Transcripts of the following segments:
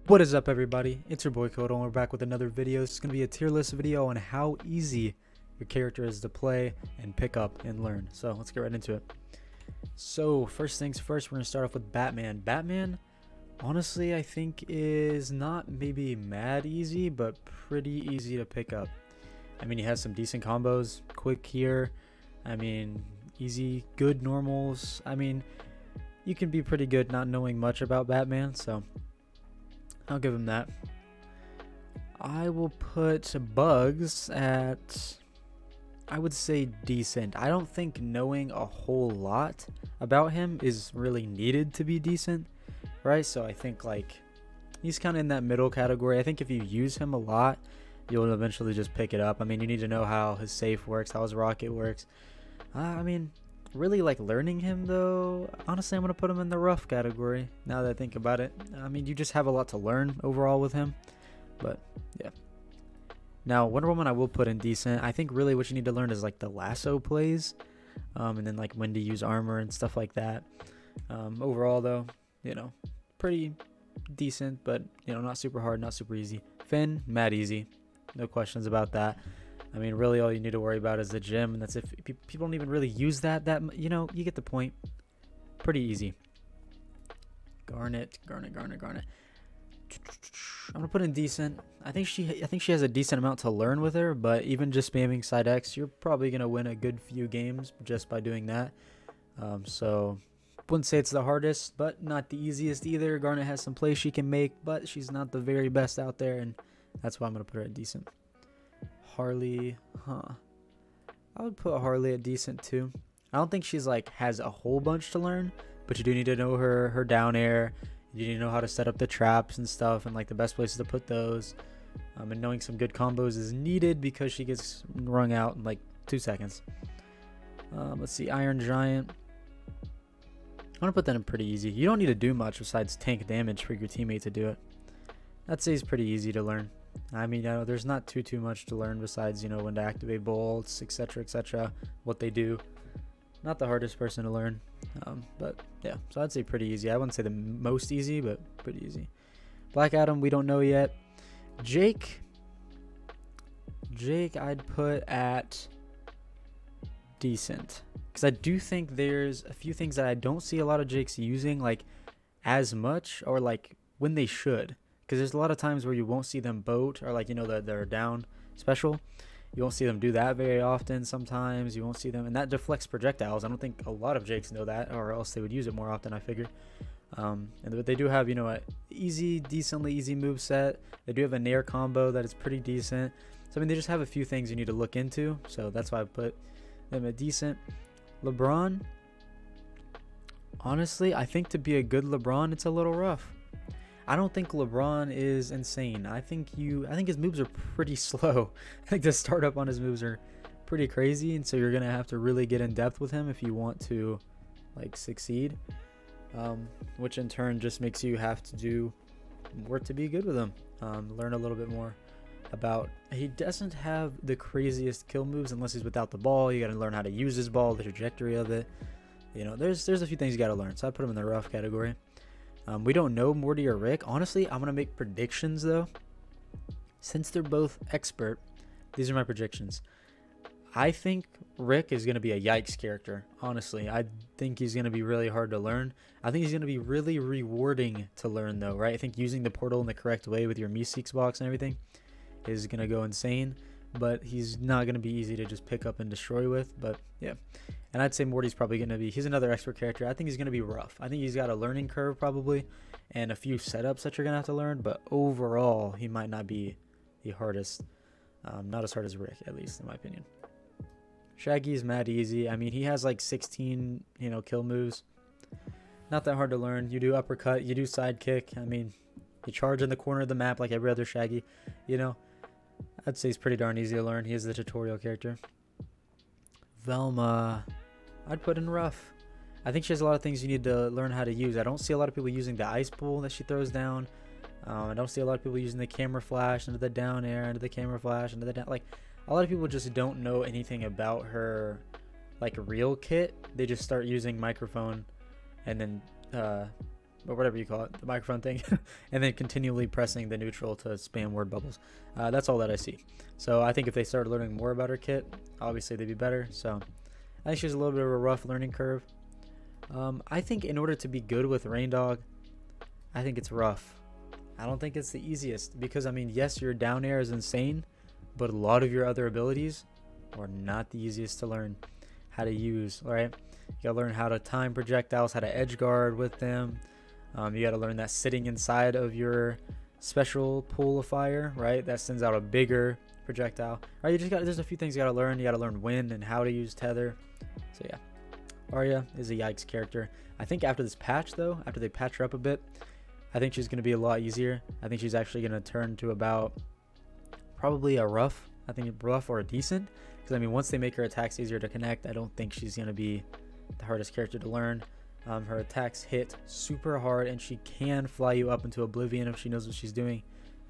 What is up, everybody? It's your boy Coedle, and we're back with another video. This is going to be a tier list video on how easy your character is to play and pick up and learn. So let's get right into it. So first things first, we're going to start off with Batman. Batman, honestly, I think is not maybe mad easy, but pretty easy to pick up. I mean, he has some decent combos, quick here. I mean, easy, good normals. I mean, you can be pretty good not knowing much about Batman, so I'll give him that. I will put Bugs at, I would say, decent. I don't think knowing a whole lot about him is really needed to be decent, right? So I think like he's kind of in that middle category. I think if you use him a lot, you'll eventually just pick it up. I mean, you need to know how his safe works, how his rocket works. I mean, really like learning him though, honestly I'm gonna put him in the rough category now that I think about it. I mean, you just have a lot to learn overall with him, but yeah. Now Wonder Woman I will put in decent. I think really what you need to learn is like the lasso plays, and then like when to use armor and stuff like that. Overall though, you know, pretty decent, but you know, not super hard, not super easy. Finn, mad easy, no questions about that. I mean, really all you need to worry about is the gym, and that's if people don't even really use that, you know, you get the point. Pretty easy. Garnet. I'm gonna put in decent. I think she has a decent amount to learn with her, but even just spamming side X, you're probably gonna win a good few games just by doing that. So wouldn't say it's the hardest, but not the easiest either. Garnet has some plays she can make, but she's not the very best out there, and that's why I'm gonna put her at decent. Harley, I would put Harley at decent too. I don't think she's like has a whole bunch to learn, but you do need to know her down air. You need to know how to set up the traps and stuff, and like the best places to put those. And knowing some good combos is needed because she gets wrung out in like 2 seconds. Let's see, Iron Giant. I'm gonna put that in pretty easy. You don't need to do much besides tank damage for your teammate to do it. I'd say it's pretty easy to learn. I mean, you know, there's not too much to learn besides, you know, when to activate bolts, etc., what they do. Not the hardest person to learn, but yeah, so I'd say pretty easy. I wouldn't say the most easy, but pretty easy. Black Adam, we don't know yet. Jake I'd put at decent, because I do think there's a few things that I don't see a lot of Jakes using like as much, or like when they should. Because there's a lot of times where you won't see them boat, or like, you know, they're down special. You won't see them do that very often. Sometimes you won't see them, and that deflects projectiles. I don't think a lot of Jakes know that, or else they would use it more often, I figure. But they do have, you know, a decently easy move set. They do have a nair combo that is pretty decent. So I mean, they just have a few things you need to look into. So that's why I put them at decent. LeBron, honestly, I think to be a good LeBron, it's a little rough. I don't think LeBron is insane. I think his moves are pretty slow. I think the startup on his moves are pretty crazy, and so you're gonna have to really get in depth with him if you want to like succeed. Which in turn just makes you have to do work to be good with him. Learn a little bit more about. He doesn't have the craziest kill moves unless he's without the ball. You gotta learn how to use his ball, the trajectory of it. You know, there's a few things you gotta learn. So I put him in the rough category. We don't know Morty or Rick. Honestly, I'm going to make predictions, though. Since they're both expert, these are my predictions. I think Rick is going to be a yikes character, honestly. I think he's going to be really hard to learn. I think he's going to be really rewarding to learn, though, right? I think using the portal in the correct way with your Meeseeks box and everything is going to go insane. But he's not going to be easy to just pick up and destroy with. But, yeah. And I'd say Morty's probably going to be, he's another expert character. I think he's going to be rough. I think he's got a learning curve probably, and a few setups that you're going to have to learn. But overall, he might not be the hardest. Not as hard as Rick, at least, in my opinion. Shaggy's mad easy. I mean, he has like 16, you know, kill moves. Not that hard to learn. You do uppercut, you do side kick. I mean, you charge in the corner of the map like every other Shaggy, you know. I'd say he's pretty darn easy to learn. He is the tutorial character. Velma, I'd put in rough. I think she has a lot of things you need to learn how to use. I don't see a lot of people using the ice pool that she throws down. I don't see a lot of people using the camera flash into the down air, into the camera flash, into the down. Like, a lot of people just don't know anything about her, like, real kit. They just start using microphone and then or whatever you call it, the microphone thing, and then continually pressing the neutral to spam word bubbles. That's all that I see. So I think if they started learning more about her kit, obviously they'd be better. So I think she's a little bit of a rough learning curve. I think in order to be good with Rain Dog, I think it's rough. I don't think it's the easiest because, I mean, yes, your down air is insane, but a lot of your other abilities are not the easiest to learn how to use, right? You gotta learn how to time projectiles, how to edge guard with them. You gotta learn that sitting inside of your special pool of fire, right? That sends out a bigger projectile, right? You just got, there's a few things you gotta learn. You gotta learn when and how to use tether. So yeah, Arya is a yikes character. I think after this patch though, after they patch her up a bit, I think she's gonna be a lot easier. I think she's actually gonna turn to about probably a rough, I think a rough or a decent, because I mean once they make her attacks easier to connect, I don't think she's gonna be the hardest character to learn. Her attacks hit super hard and she can fly you up into oblivion if she knows what she's doing.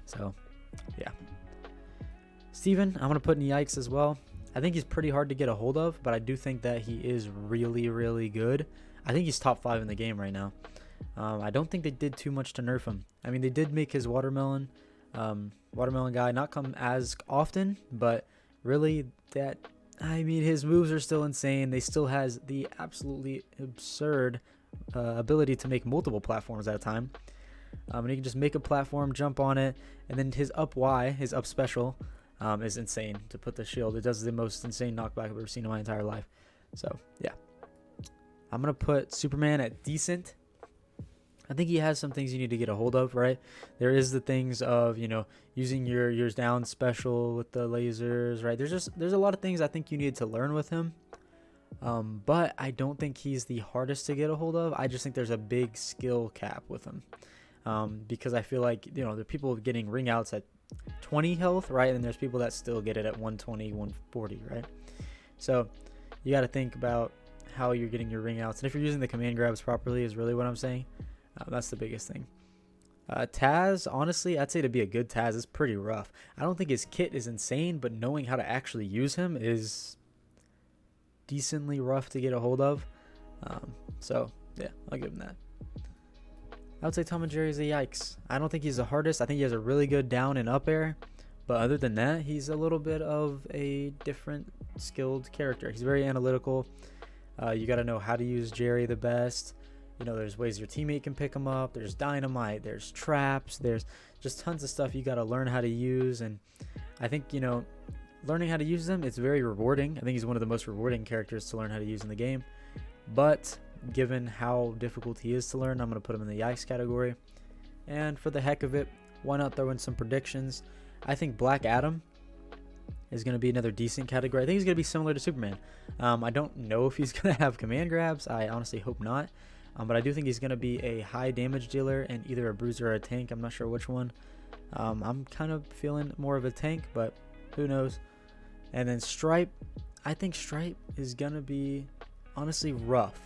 So yeah, Steven, I'm gonna put in yikes as well. I think he's pretty hard to get a hold of, but I do think that he is really good. I think he's top 5 in the game right now. I don't think they did too much to nerf him. I mean, they did make his watermelon guy not come as often, but really that, I mean, his moves are still insane. They still has the absolutely absurd ability to make multiple platforms at a time. And he can just make a platform, jump on it, and then his up Y, his up special, is insane to put the shield. It does the most insane knockback I've ever seen in my entire life. So yeah, I'm gonna put Superman at decent. I think he has some things you need to get a hold of, right? There is the things of, you know, using your down special with the lasers, right? There's a lot of things I think you need to learn with him. But I don't think he's the hardest to get a hold of. I just think there's a big skill cap with him. Because I feel like, you know, there are people getting ring outs at 20 health, right? And there's people that still get it at 120, 140, right? So you got to think about how you're getting your ring outs. And if you're using the command grabs properly is really what I'm saying. That's the biggest thing. Taz, honestly, I'd say to be a good Taz is pretty rough. I don't think his kit is insane, but knowing how to actually use him is decently rough to get a hold of. So yeah, I'll give him that. I would say Tom and Jerry is a yikes. I don't think he's the hardest. I think he has a really good down and up air, but other than that, he's a little bit of a different skilled character. He's very analytical. You got to know how to use Jerry the best. You know, there's ways your teammate can pick him up. There's dynamite. There's traps. There's just tons of stuff you got to learn how to use. And I think, you know, learning how to use them, it's very rewarding. I think he's one of the most rewarding characters to learn how to use in the game. But given how difficult he is to learn, I'm going to put him in the yikes category. And for the heck of it, why not throw in some predictions? I think Black Adam is going to be another decent category. I think he's going to be similar to Superman. I don't know if he's going to have command grabs. I honestly hope not. But I do think he's going to be a high damage dealer and either a bruiser or a tank. I'm not sure which one. I'm kind of feeling more of a tank, but who knows. And then Stripe, I think Stripe is going to be honestly rough,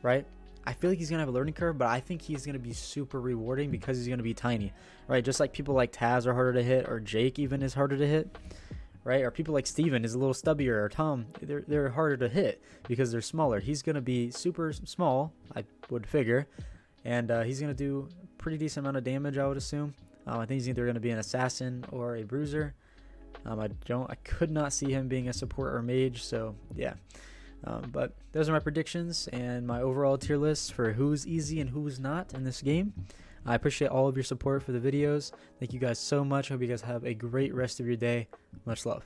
right? I feel like he's going to have a learning curve, but I think he's going to be super rewarding because he's going to be tiny, right? Just like people like Taz are harder to hit, or Jake even is harder to hit, right? Or people like Steven is a little stubbier, or Tom, they're harder to hit because they're smaller. He's going to be super small, I would figure, and he's going to do a pretty decent amount of damage, I would assume. I think he's either going to be an assassin or a bruiser. I could not see him being a support or mage, so yeah. But those are my predictions and my overall tier list for who's easy and who's not in this game. I appreciate all of your support for the videos. Thank you guys so much. I hope you guys have a great rest of your day. Much love.